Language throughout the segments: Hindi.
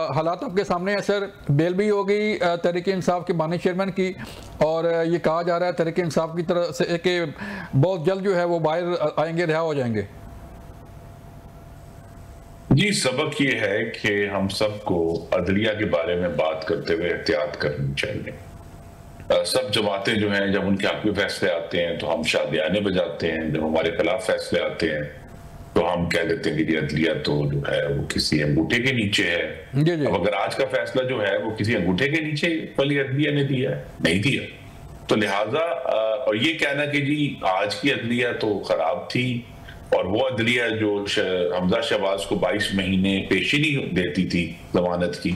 हालात आपके सामने है सर, बेल भी हो गई तहरीक इंसाफ के बानी चेयरमैन की, और ये कहा जा रहा है तहरीक इंसाफ की तरफ से कि बहुत जल्द जो है वो बाहर आएंगे, रिहा हो जाएंगे। जी, सबक ये है कि हम सबको अदलिया के बारे में बात करते हुए एहतियात करनी चाहिए। सब जमातें जो हैं, जब उनके हक में फैसले आते हैं तो हम शादियाने बजाते हैं, जब हमारे खिलाफ फैसले आते हैं तो हम कह देते हैं कि अदलिया तो जो है वो किसी अंगूठे के नीचे है। जी जी। अब अगर आज का फैसला जो है वो किसी अंगूठे के नीचे वाली अदलिया ने दिया है, नहीं दिया, तो लिहाजा और ये कहना कि जी आज की अदलिया तो खराब थी और वो अदलिया जो हमजा शहबाज को 22 महीने पेशी नहीं देती थी जमानत की,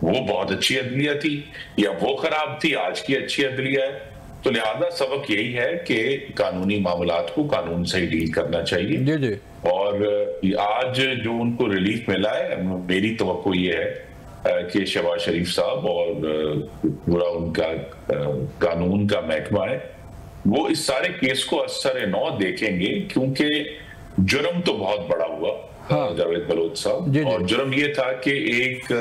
वो बहुत अच्छी अदलिया थी, या वो खराब थी, आज की अच्छी अदलिया है। तो लिहाजा सबक यही है कि कानूनी मामलात को कानून से ही डील करना चाहिए। जी जी। और आज जो उनको रिलीफ मिला है, मेरी तवक्को ये है कि शहबाज शरीफ साहब और पूरा उनका कानून का महकमा है वो इस सारे केस को असर नौ देखेंगे, क्योंकि जुर्म तो बहुत बड़ा हुआ। हाँ। जावेद बलोच साहब, और जुर्म ये था कि एक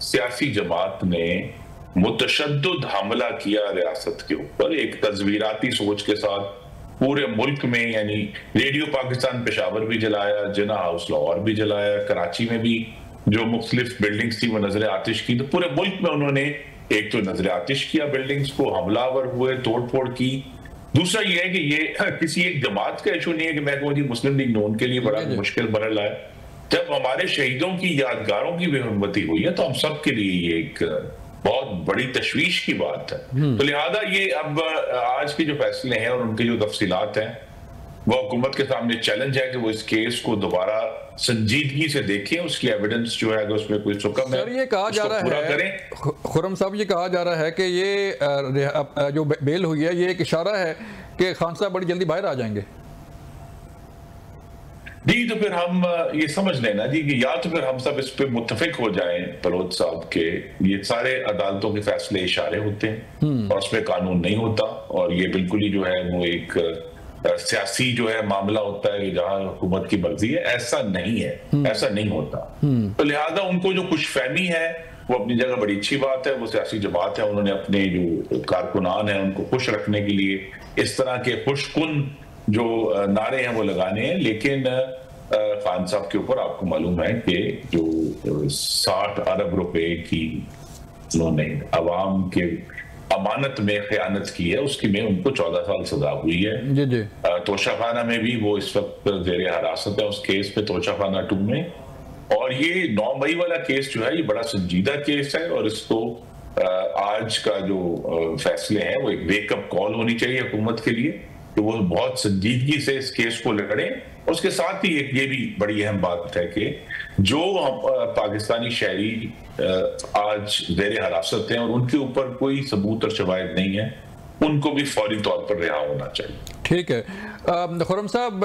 सियासी जमात ने मुतशद्दुद हमला किया रियासत के ऊपर, एक तस्वीराती सोच के साथ पूरे मुल्क में, यानी रेडियो पाकिस्तान पेशावर भी जलाया, जिना हाउस लाहौर भी जलाया, कराची में भी जो मुख्तलिफ बिल्डिंग्स थी वो नजर आतिश की, तो पूरे मुल्क में उन्होंने एक तो नजर आतिश किया बिल्डिंग्स को, हमलावर हुए, तोड़ फोड़ की। दूसरा ये है कि ये किसी एक जमात का इशू नहीं है कि मैं कहूँ जी मुस्लिम लीग नून के लिए बड़ा मुश्किल मरहला है। जब हमारे शहीदों की यादगारों की बेहुरमती हुई है तो हम सब के लिए ये एक बहुत बड़ी तशवीश की बात है। तो लिहाजा ये अब आज के जो फैसले हैं और उनके जो तफसीलात हैं वो हुकूमत के सामने चैलेंज है कि वो इस केस को दोबारा संजीदगी से देखें, उसकी एविडेंस जो है अगर उसमें कोई सुकम है, ये कहा जा रहा है खुर्रम साहब, ये कहा जा रहा है कि ये जो बेल हुई है ये एक इशारा है कि खान साहब बड़ी जल्दी बाहर आ जाएंगे। जी, तो फिर हम ये समझ लेना जी कि या तो फिर हम सब इस पे मुत्तफिक हो जाएं बलोच साहब के ये सारे अदालतों के फैसले इशारे होते हैं और उसमें कानून नहीं होता, और ये बिल्कुल ही जो है वो एक सियासी जो है मामला होता है जहां हुकूमत की मर्जी है। ऐसा नहीं है, ऐसा नहीं होता। तो लिहाजा उनको जो खुशफहमी है वो अपनी जगह बड़ी अच्छी बात है, वो सियासी जमात है, उन्होंने अपने जो कारकुनान है उनको खुश रखने के लिए इस तरह के खुशकुन जो नारे हैं वो लगाने हैं। लेकिन खान साहब के ऊपर आपको मालूम है कि जो 60 अरब रुपए की उन्होंने अवाम के अमानत में खयानत की है उसकी में उनको 14 साल सजा हुई है। जी जी। तोशाखाना में भी वो इस वक्त जेर हिरासत है उस केस पे, तोशाखाना 2 में। और ये 9 मई वाला केस जो है ये बड़ा संजीदा केस है और इसको आज का जो फैसले हैं वो एक वेकअप कॉल होनी चाहिए हुकूमत के लिए कि वो बहुत संजीदगी से इस केस को लड़ें। उसके साथ ही एक ये भी बड़ी अहम बात है कि जो पाकिस्तानी शहरी आज जेर हिरासत हैं और उनके ऊपर कोई सबूत और शवाहिद नहीं है, उनको भी फौरी तौर पर रिहा होना चाहिए। ठीक है खुर्रम साहब,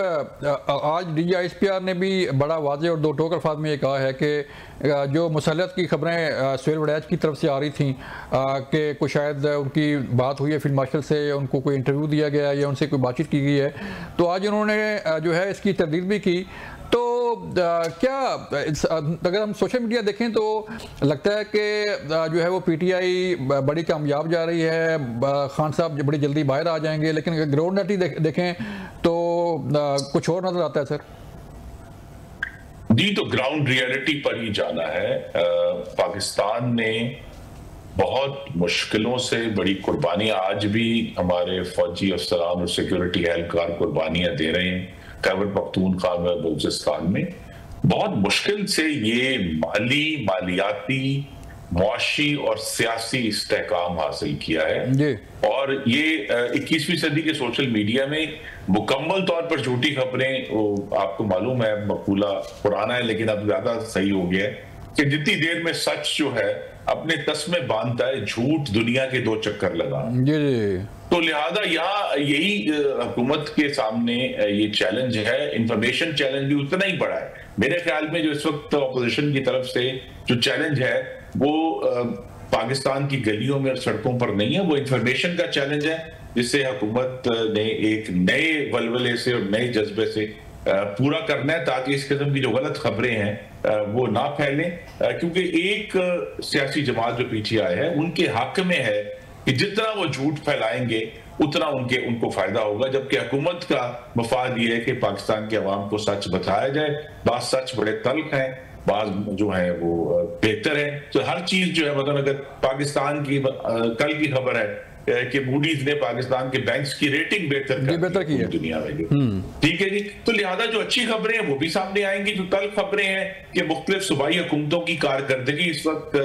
आज DGISPR ने भी बड़ा वाज़े और दो टोक अल्फाज में ये कहा है कि जो मुसल्लत की खबरें सुहेल वड़ैच की तरफ से आ रही थी कि कुछ शायद उनकी बात हुई है फील्ड मार्शल से, उनको कोई इंटरव्यू दिया गया या उनसे कोई बातचीत की गई है, तो आज उन्होंने जो है इसकी तरदीद भी की। तो क्या अगर हम सोशल मीडिया देखें तो लगता है कि जो है वो PTI बड़ी कामयाब जा रही है, खान साहब बड़ी जल्दी बाहर आ जाएंगे, लेकिन अगर ग्राउंड रियलिटी देखें तो कुछ और नजर आता है सर। जी, तो ग्राउंड रियलिटी पर ही जाना है। पाकिस्तान ने बहुत मुश्किलों से बड़ी कुर्बानियां, आज भी हमारे फौजी अफसरान और सिक्योरिटी एहलकार कुर्बानियां दे रहे हैं। खैबर पख्तूनख्वा में, बलूचिस्तान में बहुत मुश्किल से ये मालियाती, मुआशी और सियासी इस्तेहकाम हासिल किया है। और ये 21वीं सदी के सोशल मीडिया में मुकम्मल तौर पर झूठी खबरें, आपको मालूम है मकूला पुराना है लेकिन अब ज्यादा सही हो गया है कि जितनी देर में सच जो है अपने तस्मे बांधता है, झूठ दुनिया के 2 चक्कर लगा। तो लिहाजा यहाँ यही हुकूमत के सामने ये चैलेंज है। इंफॉर्मेशन चैलेंज भी उतना ही बड़ा है मेरे ख्याल में। जो इस वक्त अपोजिशन की तरफ से जो चैलेंज है वो पाकिस्तान की गलियों में और सड़कों पर नहीं है, वो इंफॉर्मेशन का चैलेंज है जिससे हुकूमत ने एक नए वलवले से और नए जज्बे से पूरा करना है ताकि इस किस्म की जो गलत खबरें हैं वो ना फैलें, क्योंकि एक सियासी जमात जो पीटीआई है उनके हक में है कि जितना वो झूठ फैलाएंगे उतना उनको फायदा होगा, जबकि हुकूमत का मफाद ये है कि पाकिस्तान के अवाम को सच बताया जाए। बात सच बड़े तल्ख हैं, बात जो है वो बेहतर है। तो हर चीज जो है, मतलब अगर पाकिस्तान की कल की खबर है कि मूडीज ने पाकिस्तान के बैंक्स की रेटिंग बेहतर की है दुनिया में, ठीक है जी। तो लिहाजा जो अच्छी खबरें हैं वो भी सामने आएंगी, जो तल्ख खबरें हैं कि मुख्तलिफ सूबाई हुकूमतों की कारकर्दगी इस वक्त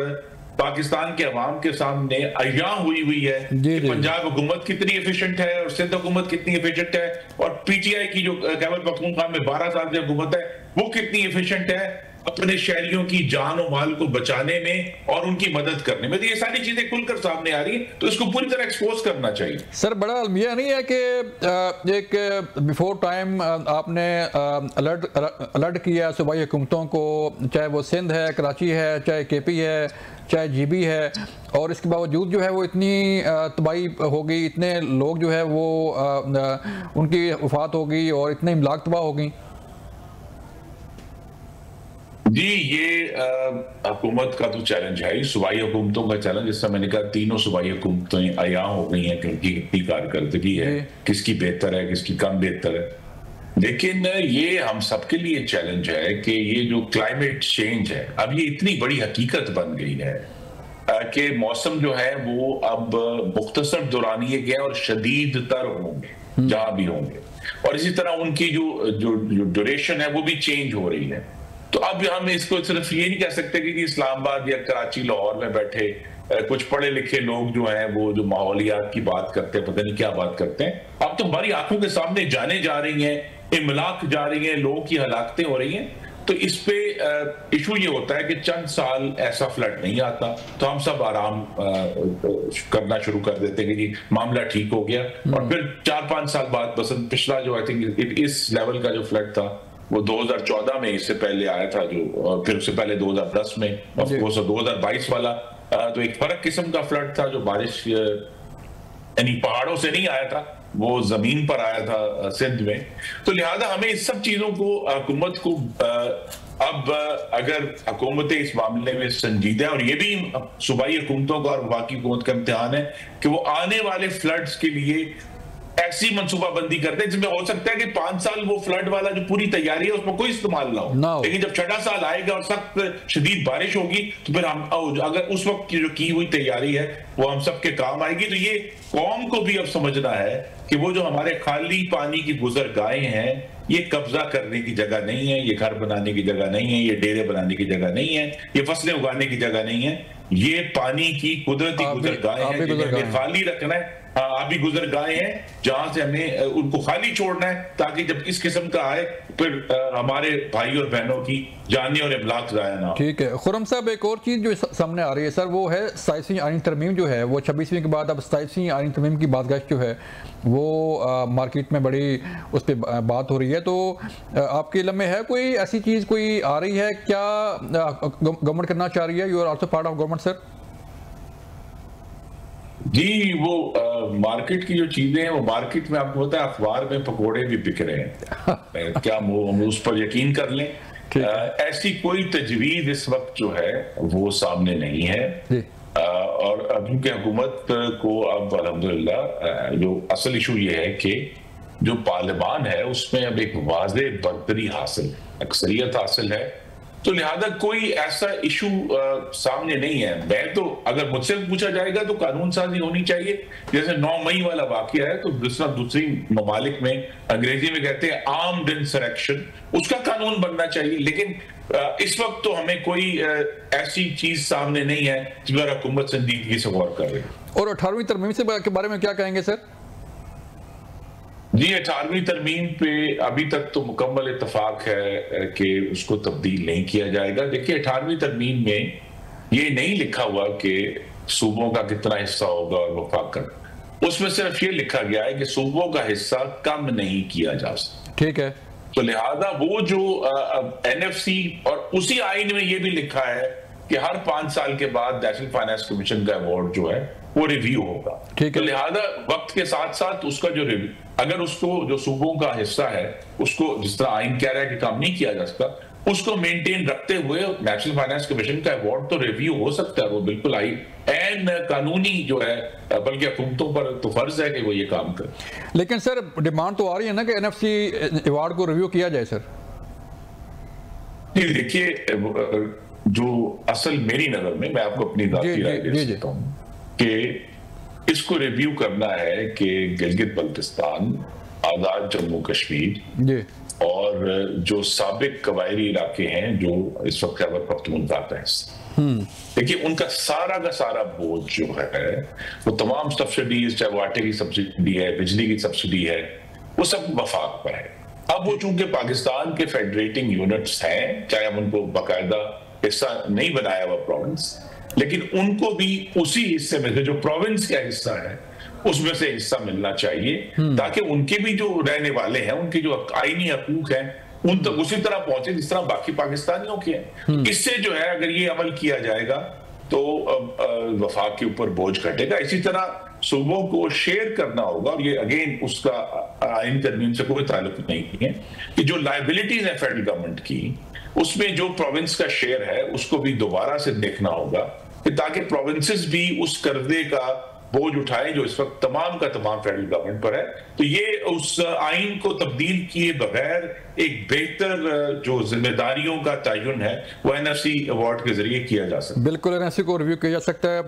पाकिस्तान के अवाम के सामने अय्या हुई है कि पंजाब हुकूमत कितनी एफिशिएंट है और सिंध हुकूमत कितनी एफिशिएंट है, और पीटीआई की जो खैबर पख्तूनख्वा में 12 साल की हुकूमत है वो कितनी एफिशिएंट है अपने शहरियों की जान और माल को बचाने में और उनकी मदद करने में। तो ये सारी चीजें खुलकर सामने आ रही है, तो इसको पूरी तरह एक्सपोज करना चाहिए। सर बड़ा अलमिया नहीं है कि एक बिफोर टाइम आपने अलर्ट किया सूबाई हुकूमतों को, चाहे वो सिंध है, कराची है, चाहे केपी है, चाहे जीबी है, और इसके बावजूद जो है वो इतनी तबाही हो गई, इतने लोग जो है वो उनकी वफात हो गई और इतने इमलाक तबाह हो गई। जी, ये हुकूमत का तो चैलेंज है, सूबाई हुकूमतों का चैलेंज। जैसा मैंने कहा, तीनों सूबाई हुकूमतें अय्या हो गई हैं कि उनकी कितनी कारकर्दगी है, किसकी बेहतर है, किसकी कम बेहतर है। लेकिन ये हम सबके लिए चैलेंज है कि ये जो क्लाइमेट चेंज है अब ये इतनी बड़ी हकीकत बन गई है कि मौसम जो है वो अब मुख्तसर दौरानिये के और शदीद तर होंगे जहां भी होंगे, और इसी तरह उनकी जो ड्यूरेशन है वो भी चेंज हो रही है। तो अब हम इसको सिर्फ ये नहीं कह सकते कि इस्लामाबाद या कराची लाहौर में बैठे कुछ पढ़े लिखे लोग जो हैं वो जो माहौलियात की बात करते हैं, पता नहीं क्या बात करते हैं। अब तो हमारी आंखों के सामने जाने जा रही हैं, इमलाक जा रही हैं, लोगों की हलाकतें हो रही हैं। तो इस पे इशू ये होता है कि चंद साल ऐसा फ्लड नहीं आता तो हम सब आराम करना शुरू कर देते हैं कि जी मामला ठीक हो गया, और फिर 4-5 साल बाद बसंत पिछला जो आई थिंक इस लेवल का जो फ्लड था वो 2014 में इससे पहले आया था, जो फिर उससे पहले 2010 में, और वो 2022 वाला तो एक फर्क किस्म का फ्लड था, जो बारिश यानी पहाड़ों से नहीं आया था, वो जमीन पर आया था सिंध में। तो लिहाजा हमें इस सब चीजों को हुकूमत को अब अगर हुकूमतें इस मामले में संजीदा है, और ये भी सूबाई हुकूमतों का और बाकी हुकूमत का इम्तिहान है कि वो आने वाले फ्लड्स के लिए ऐसी मनसूबाबंदी करते हैं जिसमें हो सकता है कि 5 साल वो फ्लड वाला जो पूरी तैयारी है उसमें कोई इस्तेमाल ना हो, लेकिन जब 6वां साल आएगा और सख्त शदीद बारिश होगी तो फिर हम अगर उस वक्त की जो की हुई तैयारी है वो हम सबके काम आएगी। तो ये कौम को भी अब समझना है कि वो जो हमारे खाली पानी की गुजरगाहें हैं ये कब्जा करने की जगह नहीं है, ये घर बनाने की जगह नहीं है, ये डेरे बनाने की जगह नहीं है, ये फसलें उगाने की जगह नहीं है, ये पानी की कुदरती गुजरगाहें हैं जिन्हें खाली रखना है। अभी गुजरगाहें हैं जहां से हमें उनको खाली छोड़ना है ताकि जब इस किस्म का आए फिर हमारे भाई और बहनों की जाने और इमलाक जाया ना। ठीक है खुर्रम साहब, एक और चीज़ जो सामने आ रही है सर वो है 27वीं आईनी तरमीम जो है वो 26वीं के बाद अब 27वीं आईनी तरमीम की बातगश्त जो है वो मार्केट में बड़ी उस पर बात हो रही है। तो आपके इल्म में है कोई ऐसी चीज़ कोई आ रही है क्या गवर्नमेंट करना चाह रही है? You are also part of government sir. जी, वो मार्केट की जो चीजें हैं वो मार्केट में आपको पता है अखबार में पकोड़े भी बिक रहे हैं क्या हम उस पर यकीन कर लें? ऐसी कोई तजवीज इस वक्त जो है वो सामने नहीं है, और क्योंकि हुकूमत को अब अल्हम्दुलिल्लाह जो असल इशू ये है कि जो पार्लियामान है उसमें अब एक वाज़े बर्तरी हासिल, अक्सरियत हासिल है, तो लिहाजा कोई ऐसा इशू सामने नहीं है। मैं तो अगर मुझसे पूछा जाएगा तो कानून साजी होनी चाहिए, जैसे 9 मई वाला वाकया है तो दूसरी ममालिक में अंग्रेजी में कहते हैं आर्म्ड इंसरेक्शन, उसका कानून बनना चाहिए। लेकिन इस वक्त तो हमें कोई ऐसी चीज सामने नहीं है जिस पर हुकूमत संजीदगी से गौर कर रही है। और 18वीं तरमीम के बारे में क्या कहेंगे सर? जी, 18वीं तरमीम पे अभी तक तो मुकम्मल इत्तफाक है कि उसको तब्दील नहीं किया जाएगा। देखिए 18वीं तरमीम में ये नहीं लिखा हुआ कि सूबों का कितना हिस्सा होगा और वफाक का, उसमें सिर्फ ये लिखा गया है कि सूबों का हिस्सा कम नहीं किया जा सकता। ठीक है, तो लिहाजा वो जो NFC और उसी आइन में ये भी लिखा है कि हर 5 साल के बाद नेशनल फाइनेंस कमीशन का अवार्ड जो है वो रिव्यू होगा। ठीक है। तो लिहाजा वक्त के साथ साथ उसका जो रिव्यू, अगर उसको जो सूबों का हिस्सा है उसको जिस तरह आइन कह रहा है कि काम नहीं किया जा सकता, उसको मेंटेन रखते हुए नेशनल फाइनेंस कमीशन का अवार्ड तो रिव्यू हो सकता है। वो बिल्कुल एन कानूनी जो है, बल्कि हुकूमतों पर तो फर्ज है कि वो ये काम करे। लेकिन सर डिमांड तो आ रही है ना कि एनएफसी अवार्ड को रिव्यू किया जाए सर। देखिए, जो असल मेरी नजर में, मैं आपको अपनी जाती राय दे सकता हूं कि इसको रिव्यू करना है कि गिलगित बल्तिस्तान, आजाद जम्मू कश्मीर और जो साबिक कबायली इलाके हैं जो इस वक्त खैबर पख्तूनख्वा का हिस्सा, देखिए उनका सारा बोझ जो है वो तमाम सब्सिडीज, चाहे वो आटे की सब्सिडी है, बिजली की सब्सिडी है, वो सब वफाक पर है। अब वो चूंकि पाकिस्तान के फेडरेटिंग यूनिट्स हैं, चाहे हम उनको बाकायदा हिस्सा नहीं बनाया हुआ प्रोविंस, लेकिन उनको भी उसी हिस्से में से जो प्रोविंस का हिस्सा है उसमें से हिस्सा मिलना चाहिए, ताकि उनके भी जो रहने वाले हैं, उनके जो आईनी हकूक हैं उन तक उसी तरह पहुंचे जिस तरह बाकी पाकिस्तानियों के हैं। इससे जो है अगर ये अमल किया जाएगा तो वफाक के ऊपर बोझ घटेगा। इसी तरह सूबों को शेयर करना होगा, और ये अगेन उसका आइन तरमीम से कोई ताल्लुक नहीं है कि जो लायबिलिटीज है फेडरल गवर्नमेंट की, उसमें जो प्रोविंस का शेयर है उसको भी दोबारा से देखना होगा कि ताकि प्रोविंसेस भी उस कर्जे का बोझ उठाएं जो इस वक्त तमाम का तमाम फेडरल गवर्नमेंट पर है। तो ये उस आइन को तब्दील किए बगैर एक बेहतर जो जिम्मेदारियों का तयन है वो एनएफसी अवार्ड के जरिए किया जा सकता है। बिल्कुल, एनएफसी को रिव्यू किया जा सकता है।